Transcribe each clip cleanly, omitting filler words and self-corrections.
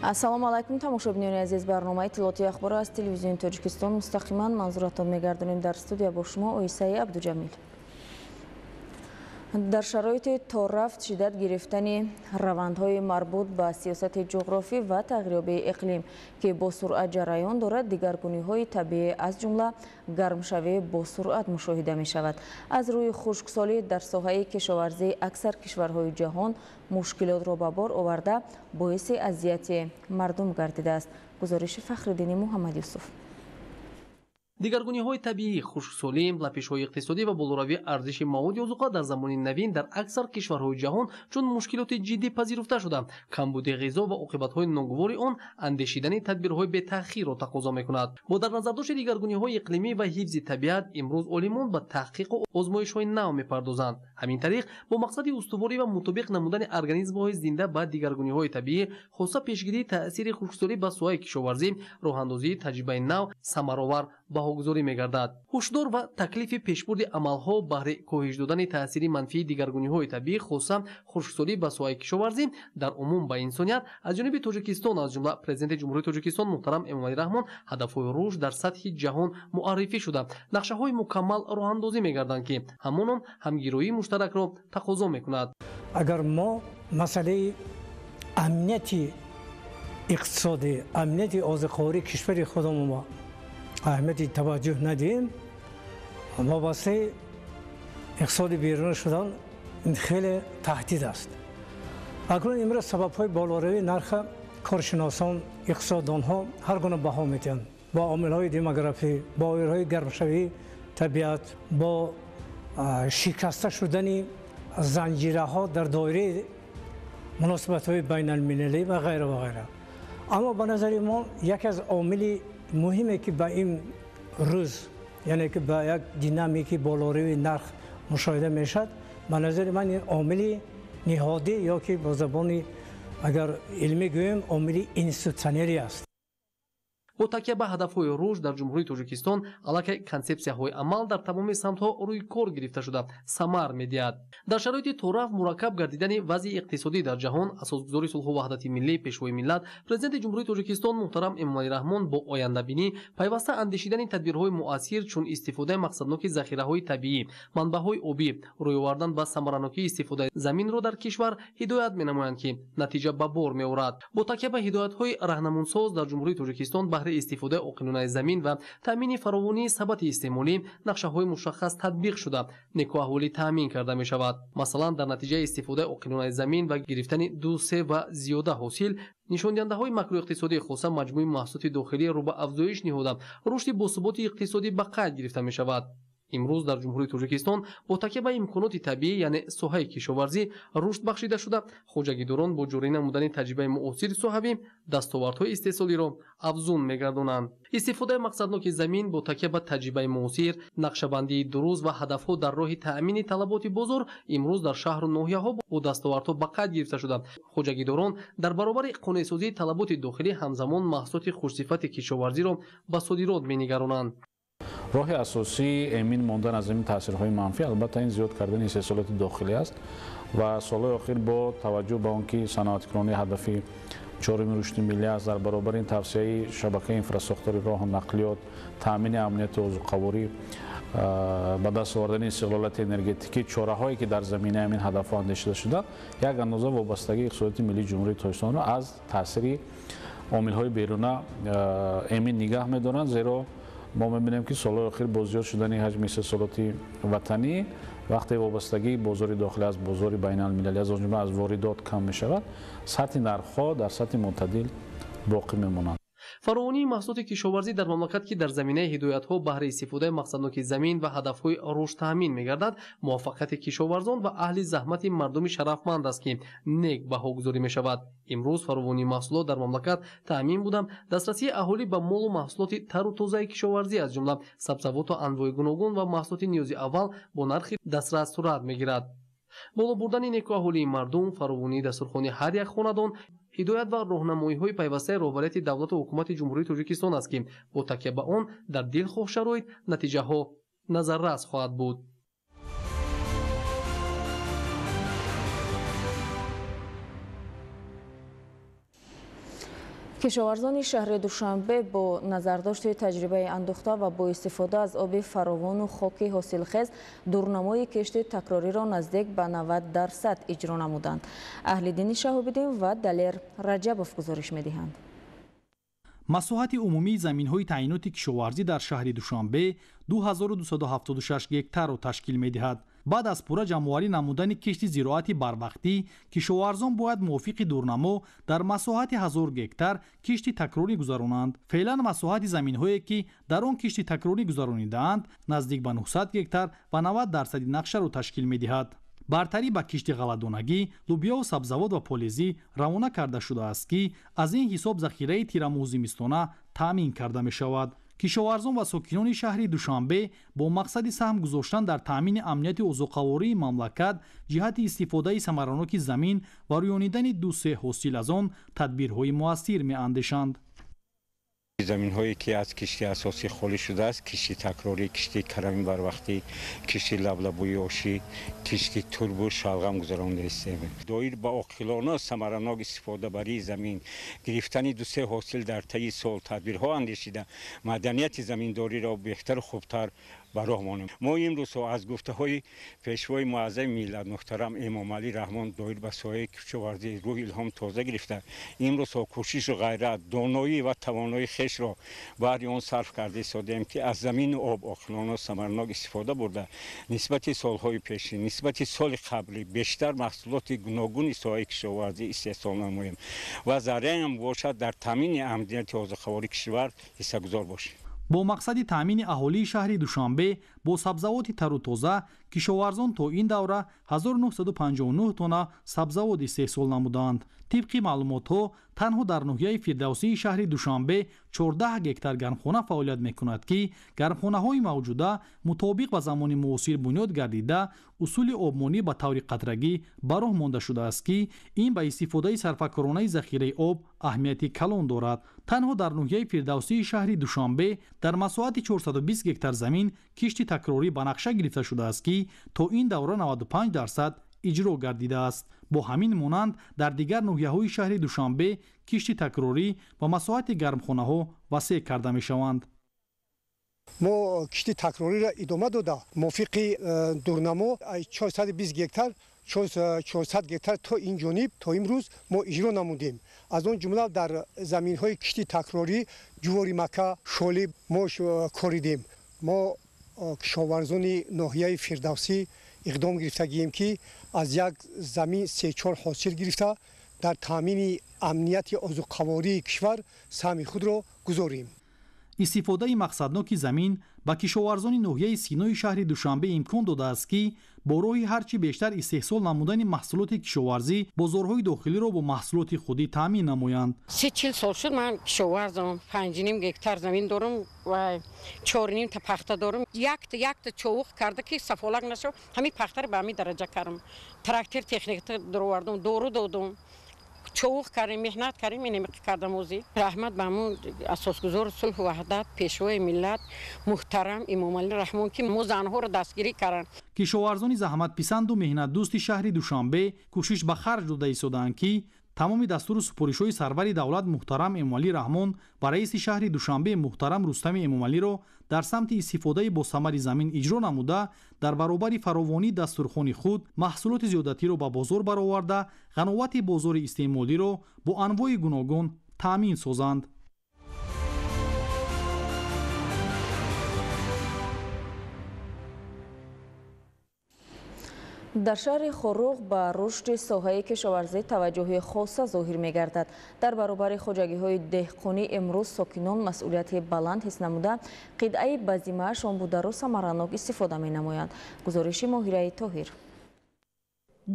ассалому алайкум тамошобинони азиз, барномаи иттилоотии ахбор аз телевизиони Тоҷикистон мустақиман манзуратон мегардонем. Дар студия бо шумо Оисаи Абдуҷамил. дар шароити торафт шиддат гирифтани равандҳои марбут ба сиёсати ҷуғрофӣ ва тағйирёбии иқлим ки бо суръат ҷараён дорад, дигаргуниҳои табиӣ аз ҷумла гармшавӣ бо суръат мушоҳида мешавад. аз рӯи хушксолӣ дар соҳаи кишоварзӣ аксар кишварҳои ҷаҳон мушкилотро ба бор оварда боиси азияти мардум гардидааст. гузориши Фахриддини Муҳаммад Юсуф. дигаргуниҳои табиӣ, хушксолӣ, лапишҳои иқтисодӣ ва болоравии арзиши маводи озуқа дар замони навин дар аксар кишварҳои ҷаҳон чун мушкилоти ҷиддӣ пазируфта шуда, камбуди ғизо ва оқибатҳои ногувори он андешидани тадбирҳои бетаъхирро тақозо мекунад. бо дар назардошти дигаргуниҳои иқлимӣ ва ҳифзи табиат, имрӯз олимон ба таҳқиқу озмоишҳои нав мепардозанд. ҳамин тариқ бо мақсади устуворӣ ва мутобиқ намудани организмҳои зинда ба дигаргуниҳои табиӣ, хоса пешгирии таъсири хушксолӣ ба соҳаи кишоварзӣ, роҳандозии таҷрибаи нав самаровар баҳогузорӣ мегардад. ҳушдор ва таклифи пешбурди амалҳо баҳри коҳиш додани таъсири манфии дигаргуниҳои табиӣ, хоса хушксолӣ ба соҳаи кишоварзӣ дар умум ба инсоният аз ҷониби Тоҷикистон, аз ҷумла президенти ҷумҳурии Тоҷикистон муҳтарам Эмомалӣ Раҳмон ҳадафҳои рушд дар сатҳи ҷаҳон муаррифӣ шуда, нақшаҳои мукаммал роҳандозӣ мегарданд ки ҳамон ҳамгироии муштаракро тақозо мекунад. агар мо масъалаи амнияти иқтисодӣ, амнияти озиқоварии кишвари худамон аҳамияти таваҷҷӯҳ надиҳем, вобастаи иқтисоди берунӣ шудан хеле таҳдид аст. акнун имрӯз сабабҳои болоравии нарха коршиносон, иқтисоддонҳо ҳар гуна баҳо медиҳанд. бо омилҳои демографӣ, бо ойрҳои гармшавии табиат, бо шикаста шудани занҷираҳо дар доираи муносибатҳои байналмилалӣ ва ғайра ва ғайра. аммо ба назари мо яке аз омили муҳиме ки ба ин рӯз, яъне ки ба як динамики болоравии нарх мушоҳида мешавад, ба назари ман ин омили ниҳодӣ ё ки бо забони агар илмӣ гӯем омили институтсионерӣ аст. бо такя ба ҳадафҳои рушд дар ҷумҳурии Тоҷикистон аллакай консепсияҳои амал дар тамоми самтҳо рӯи кор гирифта шуда самар медиҳад. дар шароити торафт мураккаб гардидани вазъи иқтисодӣ дар ҷаҳон, асосгузори сулҳу ваҳдати миллӣ, пешвои миллат, президенти ҷумҳурии Тоҷикистон муҳтарам Эмомалӣ Раҳмон бо ояндабинӣ пайваста андешидани тадбирҳои муассир чун истифодаи мақсадноки захираҳои табиӣ, манбаъҳои обӣ, рӯй овардан ба самаранокии истифодаи заминро дар кишвар ҳидоят менамоянд ки натиҷа ба бор меорад. бо такя ба ҳидоятҳои раҳнамунсоз дар ҷумҳурии Тоҷикистон баҳри истифодаи оқилонаи замин ва таъмини фаровонии сабати истеъмолӣ нақшаҳои мушаххас татбиқ шуда некӯаҳволӣ таъмин карда мешавад. масалан, дар натиҷаи истифодаи оқилонаи замин ва гирифтани 2-3 ва зиёда ҳосил, нишондиҳандаҳои макроиқтисодии хоса маҷмӯи маҳсулоти дохилӣ рӯ ба афзоиш ниҳода рушди босуботи иқтисодӣ ба қайд гирифта мешавад. имрӯз дар ҷумҳурии Тоҷикистон бо такя ба имконоти табиӣ, яъне соҳаи кишоварзӣ рушд бахшида шуда, хоҷагидорон бо ҷорӣ намудани таҷрибаи муосири соҳавӣ дастовардҳои истеҳсолиро афзун мегардонанд. истифодаи мақсадноки замин бо такя ба таҷрибаи муосир, нақшабандии дуруст ва ҳадафҳо дар роҳи таъмини талаботи бозор имрӯз дар шаҳру ноҳияҳо бо дастовардҳо ба қайд гирифта шуда, хоҷагидорон дар баробари қонеъсозии талаботи дохилӣ ҳамзамон маҳсулоти хушсифати кишоварзиро ба содирот менигаронанд. роҳи асосии эмин мондан аз ин таъсирҳои манфӣ албатта ин зиёд кардани истеҳсолоти дохилӣ аст ва солҳои охир бо таваҷҷӯҳ ба он ки саноаткунонӣ ҳадафи чорумин рушди миллӣ аст, дар баробари ин тавсеяи шабакаи инфраструктураи роҳу нақлиёт, таъмини амнияти озуқаворӣ, ба даст овардани истиқлолияти энергетикӣ, чораҳое ки дар заминаи ҳамин ҳадафҳо андешида шуда, як андоза вобастагии иқтисодияти миллии ҷумҳурии Тоҷикистонро аз таъсири омилҳои беруна эмин нигаҳ медоранд. зеро мо мебинем ки солҳои охир бо зиёд шудани ҳаҷми истеҳсолоти ватанӣ, вақте вобастагии бозори дохилӣ аз бозори байналмилалӣ, аз он ҷумла аз воридот кам мешавад, сатҳи нархҳо дар сатҳи мӯътадил боқӣ мемонанд. фаровонии маҳсулоти кишоварзӣ дар мамлакат ки дар заминаи ҳидоятҳо баҳри истифодаи мақсадноки замин ва ҳадафҳои рушд таъмин мегардад, муваффақияти кишоварзон ва аҳли заҳмати мардуми шарафманд аст ки нек баҳогузорӣ мешавад. имрӯз фаровонии маҳсулот дар мамлакат таъмин будам дастрасии аҳолӣ ба молу маҳсулоти тару тозаи кишоварзӣ аз ҷумла сабзавоту анвои гуногун ва маҳсулоти ниёзи аввал бо нархи дастрас сурат мегирад. боло бурдани некӯаҳолии мардум, фаровонии дастурхони ҳар як хонадон, ҳидоят ва роҳнамоиҳои пайвастаи роҳбарияти давлату ҳукумати ҷумҳурии Тоҷикистон аст ки бо такя ба он дар дилхоҳ шароит натиҷаҳо назаррас хоҳад буд. کشاورزان شهر دوشنبه با نظرداشت تجربه اندوخته و با استفاده از آب فراوان و خاک حاصلخیز دورنمای کشت تکراری را نزدیک به 90% اجرا نمودند. اهل‌دین شهاب‌الدین و دلیر رجبوف گزارش می‌دهند. مساحت عمومی زمین‌های تعیینات کشاورزی در شهر دوشنبه 2276 گکتار را تشکیل می‌دهد. بعد از پورا جمع‌آوری نمودن کشت زراعتی بروقتی، کشاورزان باید موافق دورنما در مساحت 1000 گکتار کشت تکراری گذرانند. فعلا مساحت زمین‌هایی که در آن کشت تکراری گذرانیده‌اند نزدیک به 900 گکتار و 90% نقشه را تشکیل می‌دهد. برتری به کشت غله‌دانگی، لوبیا و سبزیجات و پولیزی روانه کرده شده است که از این حساب ذخیره تیرمو زمستانه تامین کرده می‌شود. کشاورزان و ساکنان شهر دوشنبه با مقصد سهم گذاشتن در تامین امنیت اوضاع‌قواری مملکت جهت استفاده ثمراناک زمین و رویانیدن 2-3 حاصل از آن تدبیرهای مؤثر می‌اندیشند. زمین هایی که از کشتی اساسی خالی شده است، کشتی تکراری، کشتی کرمی بروقتی، کشتی لبلبوی آشی، کشتی تربو شلغم گذرانده استیم. دایر با عاقلانه ثمراناک استفاده بری زمین، گرفتن 2-3 حاصل در طی سال تدبیرها اندیشیده مدنیت زمینداری را بهتر و خوبتر به راه مانیم. ما امروز از گفته های پیشوای معظم ملت محترم امام علی رحمان دایر به سایه کشاورزی روح الهام تازه گرفته، امروز کوشش و غیرت، دانایی و توانایی خویش را بر آن صرف کرده ایستادیم که از زمین آب عاقلانه و ثمرناک استفاده برده نسبت سالهای پیشین، نسبت سال قبلی بیشتر محصولات گوناگون سایه کشاورزی استحصال نماییم و ذریعه هم باشد در تامین امنیت اوضاع‌قواری کشور حصه‌گذار باشیم. با مقصد تامین اهالی شهر دوشنبه با سبزیجات تر و تازه، کشاورزان تا این دوره 1959 تن سبزیجات استحصال نمودند. طبق معلومات‌ها تنها در ناحیه فردوسی شهر دوشنبه 14 گکتار گرمخانه فعالیت می‌کند که گرمخانه‌های موجوده مطابق با زمان معاصر بنیاد گردیده اصول آبمانی به طور قطرگی به راه مانده شده است که این به استفاده صرفه‌کارانه ذخیره آب اهمیت کلان دارد. تنها در ناحیه فردوسی شهر دوشنبه در مساحت 420 گکتار زمین کشت تکراری به نقشه گرفته شده است که تا این دوره 95% اجرا گردیده است. با همین مانند در دیگر ناحیه‌های شهر دوشنبه کشت تکراری و مساحت گرمخانه‌ها وسیع کرده می‌شوند. ما کشتی تکراری را ادامه داده موافق دورنما 420 گکتار 400 گکتار تا این جانب تا امروز ما اجرا نمودیم. از آن جمله در زمین‌های کشتی تکراری جواری مکه شالی ما کاریدیم. ما کشاورزان ناحیه فردوسی اقدام گرفتگیم که از یک زمین 3-4 حاصل گرفته در تامین امنیت اوضاع‌قواری کشور سهم خود را گذاریم. استفاده مقصدناک زمین با کشاورزان ناحیه سینای شهر دوشنبه امکان داده است که با راهی هرچی بیشتر استحصال نمودن محصولات کشاورزی بازارهای داخلی را با محصولات خودی تامین نمایند. 30-40 سال شد من کشاورزم، 5.5 گکتار زمین دارم و 4.5 تا پخته دارم. یک تا چوخ کرده که سفالک نشو، همین پخته رو به همین درجه کردم. تراکتور تکنیک دروردم، دورو دادم. چوخ کردیم، محنت کردیم، این کردم اوزی. رحمت به همون اساسگزار صلح و وحدت پیشوای ملت محترم امام علی رحمان که ما زنها را دستگیری کردن. کشاورزان زحمت پسند و مهنت دوست شهر دوشنبه کوشش به خرج داده ایستادند که تمام دستور سپارش‌های سرور دولت محترم امام علی رحمان با رئیس شهر دوشنبه محترم رستم امام علی را در سمت استفاده با ثمر زمین اجرا نموده در برابر فراوانی دستورخوان خود محصولات زیادتی را به بازار برآورده قناعت بازار استعمالی را با انواع گوناگون تامین سازند. در شهر خروغ به رشد ساحه کشاورزی توجه خاص ظاهر می‌گردد. در برابر خواجگی‌های دهقانی امروز ساکنان مسئولیت بلند حس نموده قطعه بزیمه‌شان بوده را ثمرناک استفاده می‌نمایند. گزارش ماهیره طاهر.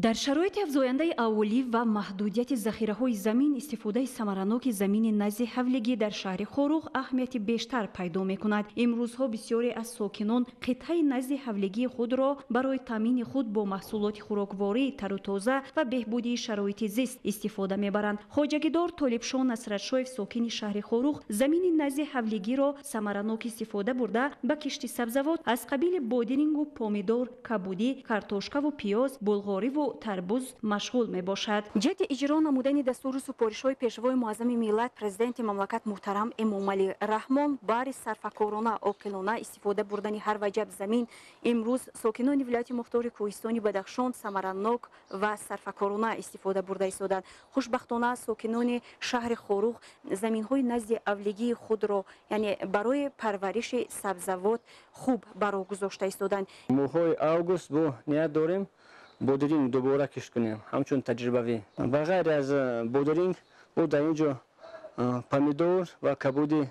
در شرایط افزاینده اولی و محدودیت ذخیره‌های زمین استفاده ثمرناک زمین نزد حولگی در شهر خروغ اهمیت بیشتر پیدا می‌کند. امروزها بسیاری از ساکنان قطعه نزد حولگی خود را برای تامین خود با محصولات خوراکواری تر و تازه و بهبودی شرایط زیست استفاده می‌برند. خواجگیدار طالبشاه نصرتشاهیف ساکن شهر خروغ زمین نزد حولگی را ثمرناک استفاده برده به کشت سبزیجات از قبیل بادرنگ و پامیدور، کبودی، کارتوشکا و پیاز، بلغاری و тарбуз машғул мебошад. ҷаҳди иҷро намудани дастури супоришҳои пешвои муаззами миллат президенти мамлакат муҳтарам Эмомалӣ Раҳмон баъри сарфакорона оқилона истифода бурдани ҳар ваҷаб замин имрӯз сокинони вилояти мухтори кӯҳистони Бадахшон самаранок ва сарфакорона истифода бурда истоданд. хушбахтона сокинони шаҳри Хорух заминҳои назди авлигии худро яъне барои парвариши сабзавот хуб баро гузошта истоданд. моҳҳои август бо ният дорем бодиринг дубора кишт кунем ҳамчун таҷрибавӣ. ба ғайр аз бодиринг бо дар инҷо помидор ва кабуди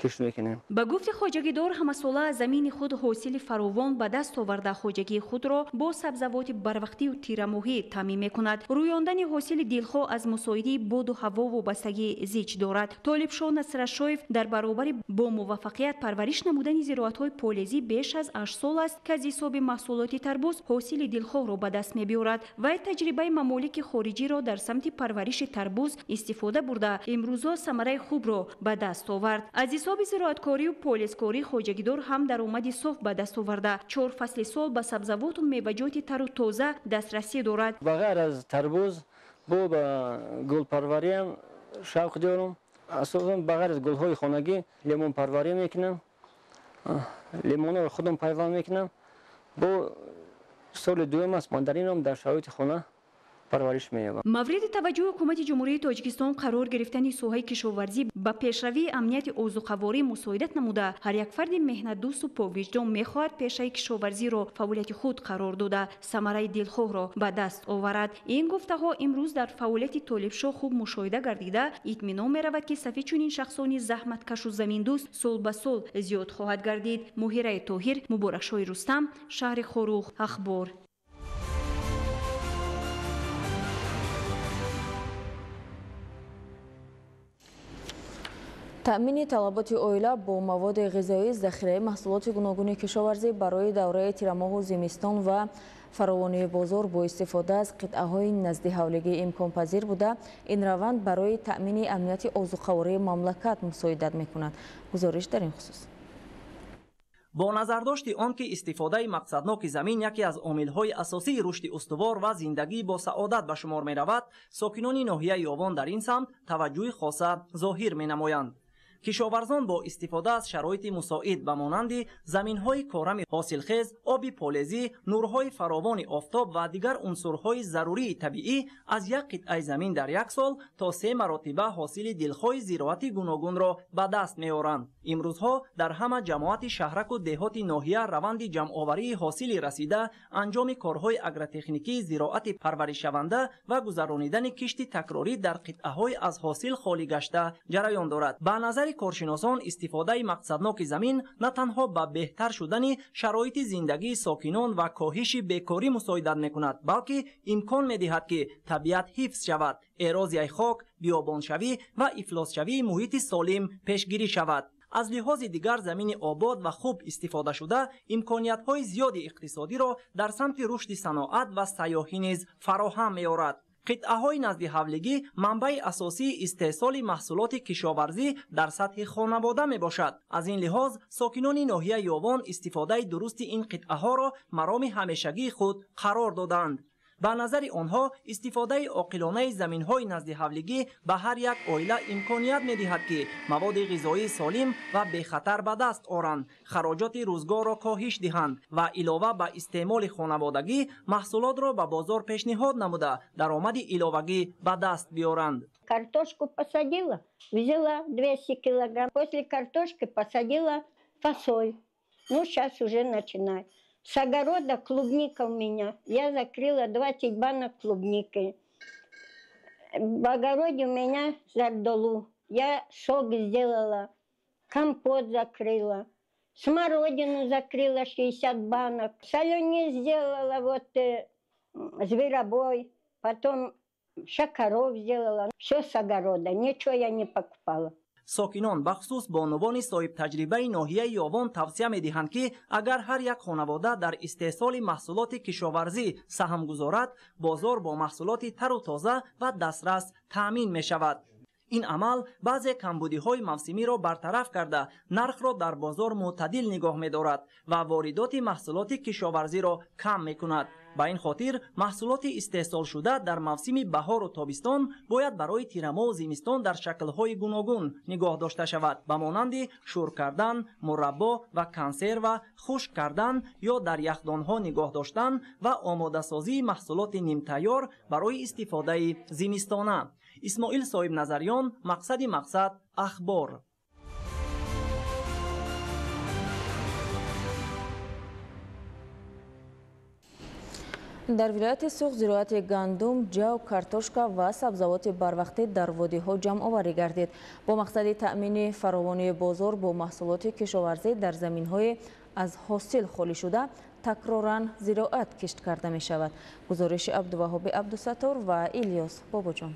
кишт мекунем. ба гуфти хоҷагидор ҳамасола замини худ ҳосили фаровон ба даст оварда хоҷагии худро бо сабзавоти барвақтию тирамоҳӣ таъмин мекунад. рӯёндани ҳосили дилхоҳ аз мусоидии боду ҳаво вобастагии зич дорад. Толибшоҳ Насрашоев дар баробари бо муваффақият парвариш намудани зироатҳои полезӣ беш аз 8 сол аст ки аз ҳисоби маҳсулоти тарбуз ҳосили дилхоҳро ба даст мебиёрад. Вай таҷрибаи мамолики хориҷиро дар самти парвариши тарбуз истифода бурда имрӯзҳо самараи хубро ба даст овард. аз ҳисоби зироаткорию полескорӣ хоҷагидор ҳам даромади соф ба даст оварда 4 фасли сол ба сабзавоту меваҷоти тару тоза дастрасӣ дорад. ба ғайр аз тарбуз бо ба гулпарвариам шавқ дорам. асосан ба ғайр аз гулҳои хонагӣ лимонпарварӣ мекунам. лимонро худам пайванд мекунам. бо соли дуюм аст ман дар инам дар шароити хона парвариш меёбам. мавриди таваҷҷӯҳи ҳукумати ҷумҳурии Тоҷикистон қарор гирифтани соҳаи кишоварзӣ ба пешравии амнияти озуқаворӣ мусоидат намуда ҳар як фарди меҳнатдӯсту повиҷдон мехоҳад пешаи кишоварзиро фаъолияти худ қарор дода самараи дилхоҳро ба даст оварад. ин гуфтаҳо имрӯз дар фаъолияти Толибшоҳ хуб мушоҳида гардида итминон меравад ки сафи чунин шахсони заҳматкашу заминдӯст сол ба сол зиёд хоҳад гардид. Муҳираи Тоҳир, Муборакшоҳи Рустам, шаҳри Хорух, Ахбор. таъмини талаботи оила бо маводи ғизоӣ захираи маҳсулоти гуногуни кишоварзӣ барои давраи тирамоҳу зимистон ва фаровонии бозор бо истифода аз қитъаҳои назди ҳавлигӣ имконпазир буда ин раванд барои таъмини амнияти озуқавории мамлакат мусоидат мекунад. гузориш дар ин хусус. бо назардошти он ки истифодаи мақсадноки замин яке аз омилҳои асосии рушди устувор ва зиндагӣ бо саодат ба шумор меравад, сокинони ноҳияи Ёвон дар ин самт таваҷҷӯҳи хоса зоҳир менамоянд. кишоварзон бо истифода аз шароити мусоид ба монанди заминҳои корами ҳосилхез, оби полезӣ, нурҳои фаровони офтоб ва дигар унсурҳои зарурии табиӣ аз як қитъаи замин дар як сол то 3 маротиба ҳосили дилхоҳи зироати гуногунро ба даст меоранд. имрӯзҳо дар ҳама ҷамоати шаҳраку деҳоти ноҳия раванди ҷамъоварии ҳосили расида, анҷоми корҳои агротехникии зироати парваришшаванда ва гузаронидани кишти такрорӣ дар қитъаҳои аз ҳосил холӣ гашта ҷараён дорад. ба назари коршиносон истифодаи мақсадноки замин на танҳо ба беҳтар шудани шароити зиндагии сокинон ва коҳиши бекорӣ мусоидат мекунад, балки имкон медиҳад ки табиат ҳифз шавад, эрозияи хок, биёбоншавӣ ва ифлосшавии муҳити солим пешгирӣ шавад. аз лиҳози дигар замини обод ва хуб истифода шуда имкониятҳои зиёди иқтисодиро дар самти рушди саноат ва сайёҳӣ низ фароҳам меорад. қитъаҳои назди ҳавлигӣ манбаи асосии истеҳсоли маҳсулоти кишоварзӣ дар сатҳи хонавода мебошад. аз ин лиҳоз сокинони ноҳияи Ёвон истифодаи дурусти ин қитъаҳоро мароми ҳамешагии худ қарор доданд. ба назари онҳо истифодаи оқилонаи заминҳои назди ҳавлигӣ ба ҳар як оила имконият медиҳад ки маводи ғизоии солим ва бехатар ба даст оранд, хароҷоти рӯзгорро коҳиш диҳанд ва илова ба истеъмоли хонаводагӣ маҳсулотро ба бозор пешниҳод намуда даромади иловагӣ ба даст биёранд. Картошку посадила, взяла 200 килограмм. После картошки посадила фасоль. Ну, сейчас уже начинаю. С огорода клубника у меня. Я закрыла 20 банок клубники. В огороде у меня зардолу. Я сок сделала, компот закрыла. Смородину закрыла 60 банок. Соленье сделала, вот зверобой. Потом шакаров сделала. Все с огорода. Ничего я не покупала. сокинон бахусус бонувони соҳибтаҷрибаи ноҳияи Ёвон тавсия медиҳанд ки агар ҳар як хонавода дар истеҳсоли маҳсулоти кишоварзӣ саҳм гузорад, бозор бо маҳсулоти тару тоза ва дастрас таъмин мешавад. ин амал баъзе камбудиҳои мавсимиро бартараф карда нархро дар бозор мӯътадил нигоҳ медорад ва воридоти маҳсулоти кишоварзиро кам мекунад. ба ин хотир маҳсулоти истеҳсол шуда дар мавсими баҳору тобистон бояд барои тирамоҳу зимистон дар шаклҳои гуногун нигоҳ дошта шавад, ба монанди шур кардан, мураббо ва консерва, хушк кардан ё дар яхдонҳо нигоҳ доштан ва омодасозии маҳсулоти нимтайёр барои истифодаи зимистона. исмоил соҳибназарён, мақсади мақсад, ахбор. дар вилояти суғ зироати гандум, ҷав, картошка ва сабзавоти барвақтӣ дар водиҳо ҷамъоварӣ гардид. Бо мақсади таъмини фаровонии бозор бо маҳсулоти кишоварзӣ дар заминҳои аз ҳосил холӣ шуда такроран зироат кишт карда мешавад. гузориши Абдуваҳоби Абдусаттор ва Илёс Бобоҷон.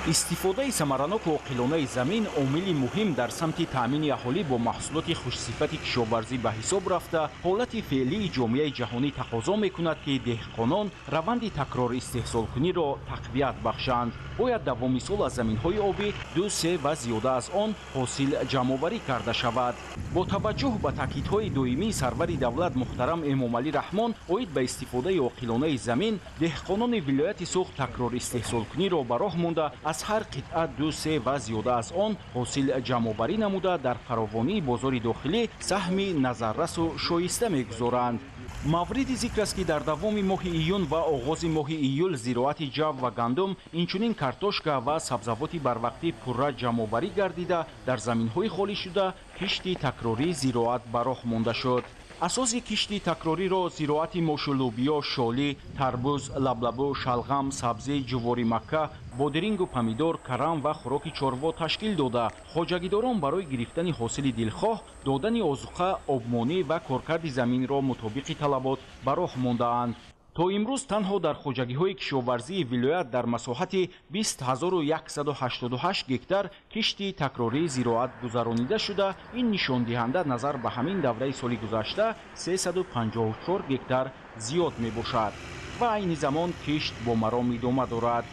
истифодаи самаранок оқилонаи замин омили муҳим дар самти таъмини аҳолӣ бо маҳсулоти хушсифати кишоварзӣ ба ҳисоб рафта, ҳолати феълии ҷомеаи ҷаҳонӣ тақозо мекунад ки деҳқонон раванди такрорistеҳсолкуниро тақвият бахшанд. бояд давомисол аз заминҳои обӣ 2-3 ва зиёда аз он ҳосил ҷамъоварӣ карда шавад. бо таваҷҷӯҳ ба таъкидҳои доимии сарвари давлат муҳтарам Эмомалӣ Раҳмон оид ба истифодаи оқилонаи замин, деҳқонони вилояти суғ такрорistеҳсолкуниро ба роҳ монда аз ҳар қитъа 2-3 ва зиёда аз он ҳосил ҷамъоварӣ намуда дар фаровонии бозори дохилӣ саҳми назаррасу шоиста мегузоранд. мавриди зикр аст ки дар давоми моҳи июн ва оғози моҳи июл зироати ҷав ва гандум, инчунин картошка ва сабзавоти барвақтӣ пурра ҷамъоварӣ гардида, дар заминҳои холӣ шуда кишти такрории зироат ба роҳ монда шуд. асоси кишти такрориро зироати мошулубиё, шолӣ, тарбуз, лаблабу, шалғам, сабзӣ, ҷувори макка, бодирингу помидор, карам ва хӯроки чорво ташкил дода, хоҷагидорон барои гирифтани ҳосили дилхоҳ, додани озуқа, обмонӣ ва коркарди заминро мутобиқи талабот ба роҳ мондаанд. то имрӯз танҳо дар хоҷагиҳои кишоварзии вилоят дар масоҳати 20188 гектар кишти такрории зироат гузаронида шуда, ин нишондиҳанда назар ба ҳамин давраи соли гузашта 354 гектар зиёд мебошад ва айни замон кишт бо маром идома дорад.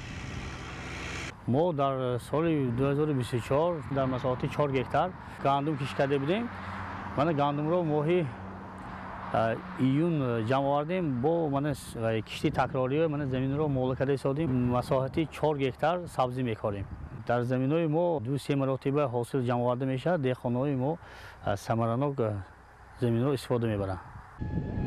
мо дар соли 2024 дар масоҳати 4 гектар гандум кишт карда будем. мана гандумро моҳи июн ҷамъ овардем, бо мана кишти такрориё мана заминро моло карда истодем. масоҳати 4 гектар сабзӣ мекорем. дар заминҳои мо 2-3 маротиба ҳосил ҷамъ оварда мешавад. деҳқонои мо самаранок заминро истифода мебаранд.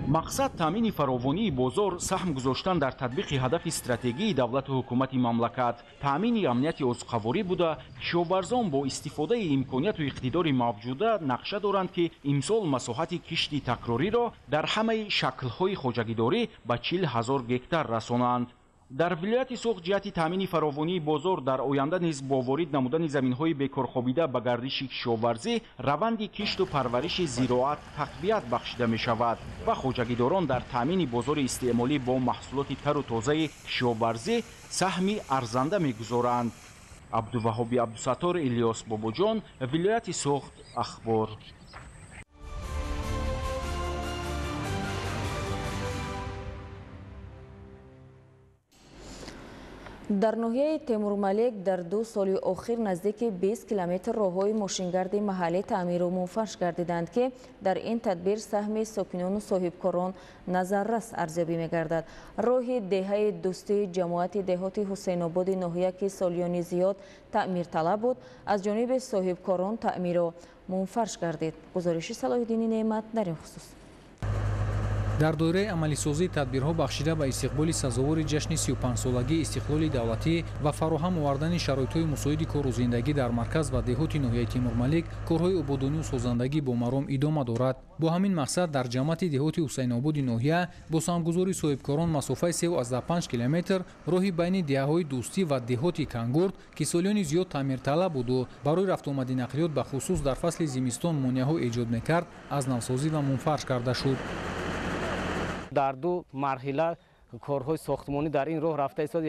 мақсад таъмини фаровонии бозор, саҳм гузоштан дар татбиқи ҳадафи стратегии давлату ҳукумати мамлакат, таъмини амнияти озуқаворӣ буда, кишоварзон бо истифодаи имконияту иқтидори мавҷуда нақша доранд ки имсол масоҳати кишти такрориро дар ҳамаи шаклҳои хоҷагидорӣ ба 40 000 гектар расонанд. дар вилояти суғ ҷиҳати таъмини фаровонии бозор дар оянда низ бо ворид намудани заминҳои бекорхобида ба гардиши кишоварзӣ раванди кишту парвариши зироат тақвият бахшида мешавад ва хоҷагидорон дар таъмини бозори истеъмолӣ бо маҳсулоти тару тозаи кишоварзӣ саҳми арзанда мегузоранд. Абдуваҳоби Абдусаттор, Илёс Бобоҷон, вилояти суғ, ахбор. дар ноҳияи Темурмалек дар 2 соли охир наздики 20 километр роҳҳои мошингарди маҳаллӣ таъмиру мунфаш гардиданд ки дар ин тадбир саҳми сокинону соҳибкорон назаррас арзёбӣ мегардад. роҳи деҳаи дӯстии ҷамоати деҳоти ҳусейнободи ноҳия ки солиёни зиёд таъмирталаб буд, аз ҷониби соҳибкорон таъмиру мунфарш гардид. гузориши Салоҳиддини Неъмат дар ин хусус. дар доираи амалисозии тадбирҳо бахшида ба истиқболи сазовори ҷашни 35-солагии истиқлоли давлатӣ ва фароҳам овардани шароитҳои мусоиди кору зиндагӣ дар марказ ва деҳоти ноҳияи Темурмалик, корҳои ободонию созандагӣ бо маром идома дорад. бо ҳамин мақсад дар ҷамъияти деҳоти ҳусейнободи ноҳия бо самгузори соҳибкорон масофаи 3,5 километр роҳи байни деҳаҳои дӯстӣ ва деҳоти Кангурд ки солиёни зиёд таъмирталаб буду барои рафтуомади нақлиёт ба хусус дар фасли зимистон монеаҳо эҷод мекард, аз навсозӣ ва мунфарш карда шуд. дар 2 марҳила корҳои сохтмонӣ дар ин роҳ рафта истод.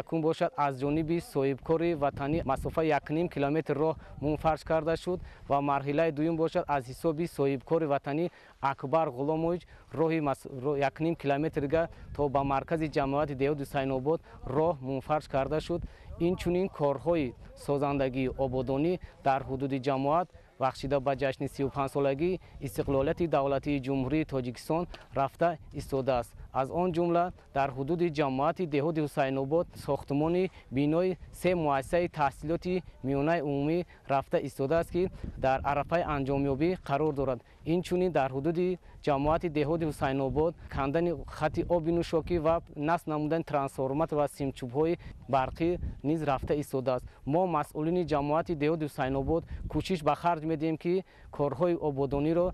якум бошад аз ҷониби соҳибкори ватанӣ масофа 1,5 километр роҳ мунфарш карда шуд ва марҳилаи дуюм бошад аз ҳисоби соҳибкори ватанӣ Акбар Ғуломович роҳи 1,5 километрга то ба маркази ҷамъияти деҳоти Ҳусейнобод роҳ мунфарш карда шуд. инчунин корҳои созандагии ободонӣ дар ҳудуди ҷамоат بخشیده به جشن 35 سالگی استقلالیت دولتی جمهوری تاجیکستان رفته ایستاده است. از آن جمله در حدود جماعت دهات حسین آباد ساختمان بینای 3 مؤسسه تحصیلاتی میانه عمومی رفته ایستاده است که در عرصه انجامیابی قرار دارد. این چونین در حدود جماعت دهات حسین آباد کندن خط آب نوشاکی و نصب نمودن ترانسفورماتور و سیمچوب‌های برقی نیز رفته ایستاده است. ما مسئولین جماعت دهات حسین آباد کوشش به خرج میدیم که کارهای آبادانی را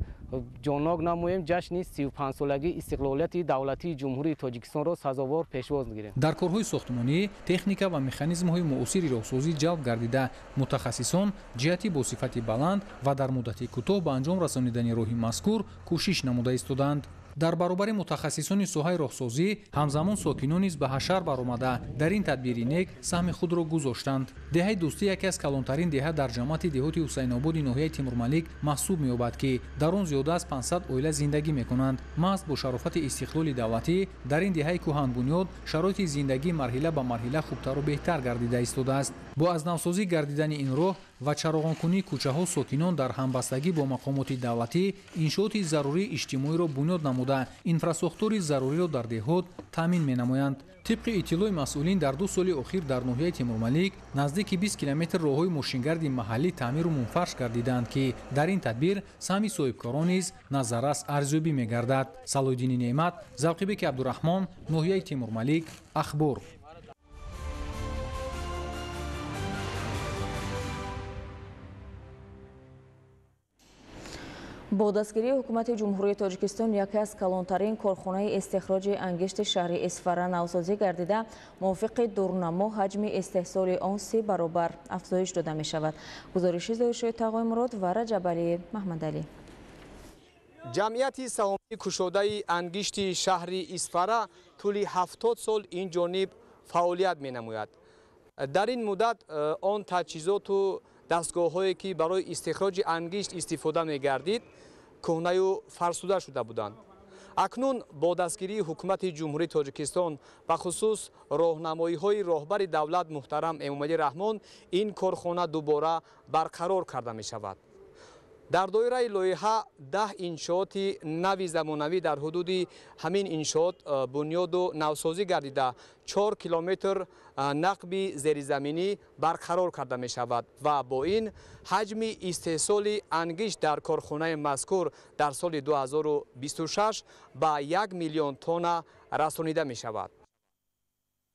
جانب نماییم. جشن 35 سالگی استقلالیت دولتی جمهوری تاجیکستان را سزاوار پیشواز گیریم. در کارهای ساختمانی تکنیکا و مکانیزم‌های معاصر راهسازی جلب گردیده متخصصان جهتی با صفت بلند و در مدت کوتاه به انجام رسانیدن راهی مذکور کوشش نموده ایستادند. در برابر متخصصان سوهای راهسازی همزمان ساکنان نیز به حشر برآمده در این تدبیر نیک سهم خود را گذاشتند. دهه دوستی یکی از کلانترین دهه در جماعت دهات حسین آباد ناحیه تیمورملک محسوب می‌یابد که در آن زیاده از 500 عائله زندگی می‌کنند. محض با شرافت استقلال دولتی در این دهه کهن بنیاد شرایط زندگی مرحله به مرحله خوبتر و بهتر گردیده ایستاده است. با از نوسازی گردیدن این راه و چراغانکنی کوچه‌ها ساکنان در همبستگی با مقامات دولتی انشاءات ضروری اجتماعی را بنیاد نموده اینفراستراکچوری ضروری را در دهات تامین می‌نمایند. طبق اطلاع مسئولین در 2 سال اخیر در ناحیه تیمورملک نزدیک 20 کیلومتر راههای ماشینگرد محلی تعمیر و منفرش گردیدند که در این تدبیر سهمی صاحبکاران نیز نظررس ارزیابی می‌گردد. صلاح‌الدین نعمت، زوقیبک عبدالرحمن، ناحیه تیمورملک، اخبار. با دستگیری حکومت جمهوری تاجیکستان یکی از کلانترین کارخانه استخراج انگشت شهر اسفره نوسازی گردیده موافق دورنما حجم استحصال آن 3 برابر افزایش داده می شود. گزارش دایشه تقوی مراد و رجب علی محمد علی. جمعیت سهامی کشاده انگشت شهر اسفره طول 70 سال این جانب فعالیت می نموید. در این مدت آن تجهیزات و دستگاه‌هایی که برای استخراج انگشت استفاده می‌گردید کهنه و فرسوده شده بودند. اکنون با دستگیری حکومت جمهوری تاجیکستان و خصوص راهنمایی‌های راهبر دولت محترم امامعلی رحمان این کارخانه دوباره برقرار کرده می‌شود. در دایره لایحه 10 انشاءات نوی زمانوی در حدود همین انشاءات بنیاد و نوسازی گردیده 4 کیلومتر نقب زیرزمینی برقرار کرده می شود و با این حجم استحصال انگشت در کارخانه مذکور در سال 2026 به 1 میلیون تن رسانیده می شود.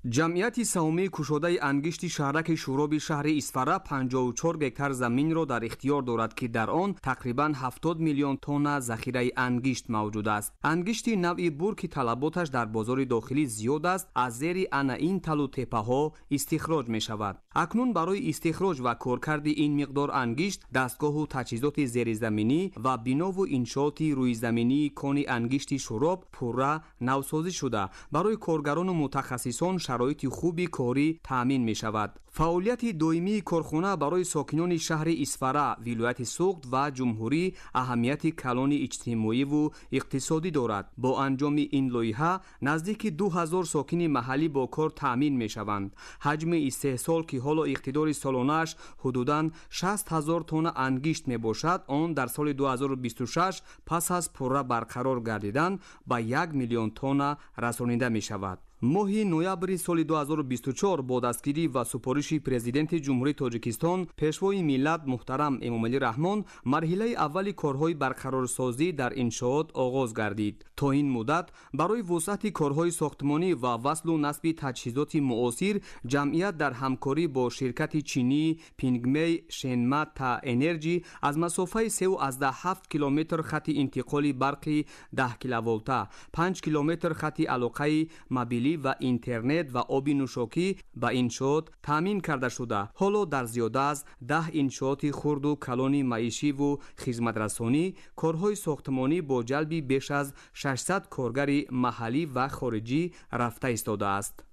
جمعیت سهامی کشاده انگشت شهرک شوراب شهر اسفره 54 گکتار زمین را در اختیار دارد که در آن تقریباً 70 میلیون تن ذخیره انگشت موجود است. انگشت نوعی بور که طلباتش در بازار داخلی زیاد است از زیر این تل و تپه ها استخراج می شود. اکنون برای استخراج و کارکرد این مقدار انگشت دستگاه و تجهیزات زیرزمینی و بنا و انشاءات روی زمینی کان انگشت شوراب پوره نوسازی شده برای کارگران و متخصصان شرایط خوبی کاری تامین می شود. فعالیت دائمی کارخانه برای ساکنان شهر اسفره، ولایت سوخت و جمهوری اهمیت کلان اجتماعی و اقتصادی دارد. با انجام این لایحه نزدیک 2000 ساکن محلی با کار تامین می شوند. حجم استحصال که حالا اقتدار سالانش حدوداً 60000 تن انگشت می باشد، آن در سال 2026 پس از پوره برقرار گردیدن به 1 میلیون تن رسانیده می شود. ماه نوامبر سال 2024 با دستگیری و سپارش پرزیدنت جمهوری تاجیکستان پیشوای ملت محترم امامعلی رحمان مرحله اول کارهای برقرارسازی در انشاءات آغاز گردید. تا این مدت برای وسعت کارهای ساختمانی و وصل و نصب تجهیزات معاصر جمعیت در همکاری با شرکت چینی پینگمی شنما تا انرژی از مسافه 3.7 کیلومتر خط انتقال برقی 10 کیلوولت، 5 کیلومتر خط علاقه موبیلی و اینترنت و آب نوشاکی به انشاءات تامین کرده شده. حالا در زیاده از 10 انشاءات خرد و کلان معیشی و خدمترسانی کارهای ساختمانی با جلب بیش از 600 کارگر محلی و خارجی رفته ایستاده است.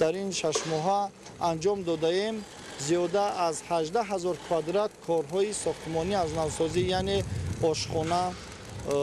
در این 6 ماه انجام داده ایم زیاده از 18000 کوادرات کارهای ساختمانی از نوسازی، یعنی آشخانه،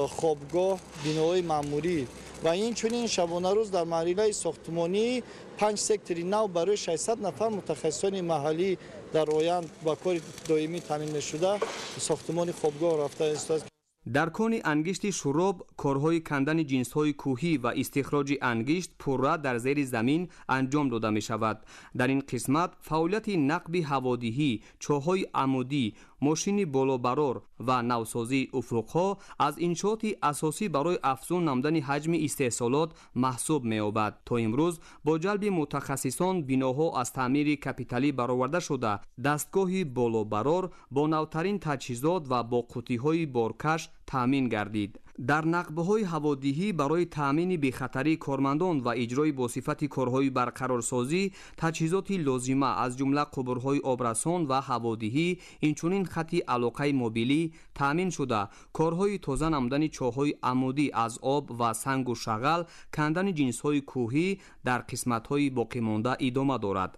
خوابگاه، بیناهای معمولی و اینچنین شبانه روز در محله ساختمانی 5 سکتری نو برای 600 نفر متخصصان محلی در آینده با کار دائمی تامین نشده ساختمان خوابگاه رفته است. در کون انگشت شراب کارهای کندن جنس‌های کوهی و استخراج انگشت پورا در زیر زمین انجام داده می شود. در این قسمت فعالیت نقب هوادیهی، چاه‌های عمودی، ماشین بالابرار و نوسازی افق‌ها از انشاءات اساسی برای افزون نمودن حجم استحصالات محسوب می‌یابد. تا امروز با جلب متخصصان بناها از تعمیر کپیتالی برآورده شده، دستگاه بالابرار با نوترین تجهیزات و با قوطی‌های بارکش تامین گردید. در نقبه‌های هوادیهی برای تامین بی‌خطری کارمندان و اجرای با صفت کارهای برقرارسازی تجهیزات لازمه از جمله قبرهای آبرسان و هوادیهی اینچنین خطی علاقه موبیلی تامین شده. کارهای تازه نمودن چاه‌های عمودی از آب و سنگ و شغل، کندن جنس‌های کوهی در قسمت‌های باقی مانده ادامه دارد.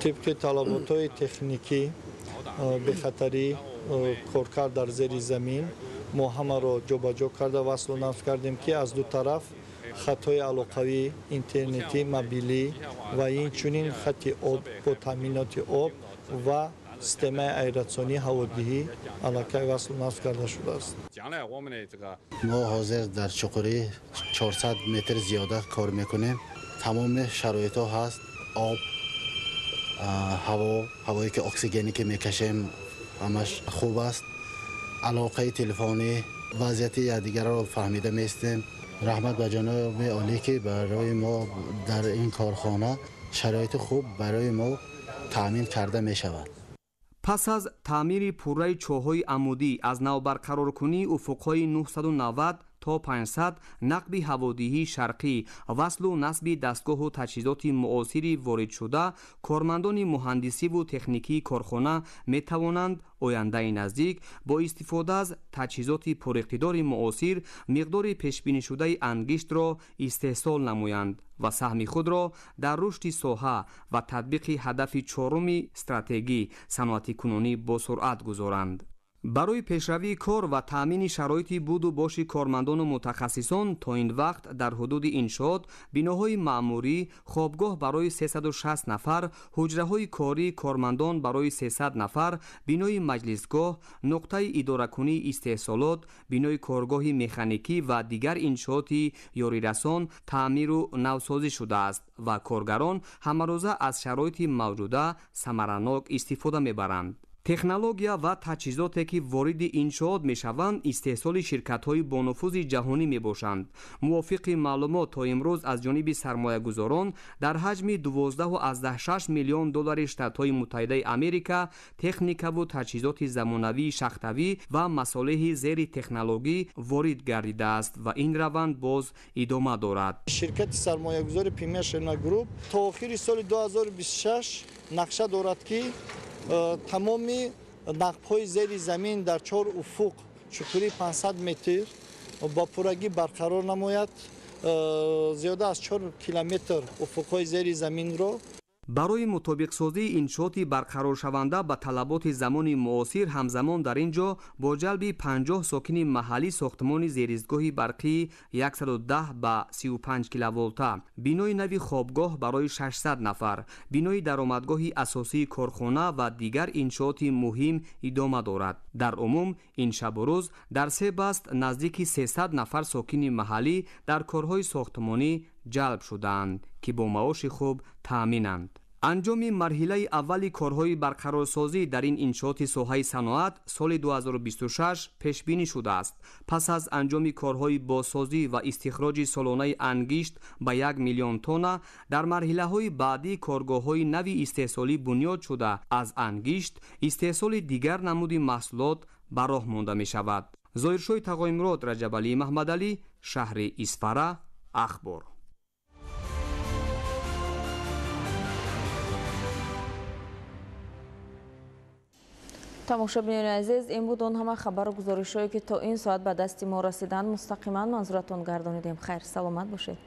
طبق طلبات‌های تکنیکی بی‌خطری کارکرد در زیر زمین ما همه را جابجا کرده وصل و نصب کردیم که از دو طرف خطهای علاقوی اینترنتی موبیلی و اینچنین خط آب با تامینات آب و سیستم ایرادسانی هوادیهی علاقه وصل و نصب کرده شده است. ما حاضر در چقوری 400 متر زیادت کار میکنیم. تمام شرایط ها هست. آب، هوایی که اکسیژنی که میکشیم همش خوب است. علاقه تلفنی وضعیت یکدیگر را فهمیده میستیم. رحمت به جناب عالی که برای ما در این کارخانه شرایط خوب برای ما تامین کرده می شود. پس از تعمیر پوره چاه‌های عمودی از نو برقرار کنی افق‌های 990 تا 500 نقب هوادیهی شرقی، وصل و نصب دستگاه و تجهیزات معاصری وارد شده، کارمندان مهندسی و تکنیکی کارخانه می توانند آینده نزدیک با استفاده از تجهیزات پراقتدار معاصر مقدار پیش بینی شده انگشت را استحصال نمایند و سهم خود را در رشد ساحه و تطبیق هدف چهارم استراتژی صنعت کنونی با سرعت گذارند. برای پیشروی کار و تامین شرایط بود و باش کارمندان و متخصصان تا این وقت در حدود انشاءات بناهای معموری، خوابگاه برای 360 نفر، حجره‌های کاری کارمندان برای 300 نفر، بنای مجلسگاه، نقطه اداره کنی استحصالات، بنای کارگاه مکانیکی و دیگر انشاءات یاری رسان تعمیر و نوسازی شده است و کارگران همروزه از شرایط موجوده ثمرناک استفاده می‌برند. تکنولوژیا و تجهیزاتی که وارد انشاءات میشوند استحصال شرکت‌های با نفوذ جهانی میباشند. موافق معلومات تا امروز از جانب سرمایه‌گذاران در حجم 12.6 میلیون دلار شتات‌های متحده آمریکا تکنیک و تجهیزات زمانوی شخصی و مصالح زیر تکنولوژی وارد گردیده است و این روند باز ادامه دارد. شرکت سرمایه‌گذار پیمشنا گروپ تا آخر سال 2026 نقشه دارد که تمامی نقب‌های زیر زمین در 4 افق چقدر 500 متر با پورگی برقرار نماید. زیاده از 4 کیلومتر افق‌های زیر زمین را برای مطابق سازی انشاءات برقرار شونده به طلبات زمان معاصر همزمان در اینجا با جلب 50 ساکن محلی ساختمان زیرایستگاه برقی 110 به 35 کیلوولت، بنای نوی خوابگاه برای 600 نفر، بنای درآمدگاه اساسی کارخانه و دیگر انشاءات مهم ادامه دارد. در عموم این شب و روز در 3 بست نزدیک 300 نفر ساکن محلی در کارهای ساختمانی جلب شدند که با معاش خوب تامینند. انجام مرحله اولی کارهای برقرارسازی در این انشاءات ساحه صنعت سال 2026 پیش بینی شده است. پس از انجام کارهای بازسازی و استخراج سالانه انگشت به 1 میلیون تن، در مرحله های بعدی کارگاه های نوی استحصالی بنیاد شده از انگشت استحصال دیگر نمود محصولات به راه مانده می شود. ظاهرشوی تقایمراد رجب علی محمدعلی، شهر اسفاره، اخبار. тамошобинёни азиз, ин буд он ҳама хабару гузоришҳое ки то ин соат ба дасти мо расиданд. мустақиман манзуратон гардонидем. хайр, саломат бошед.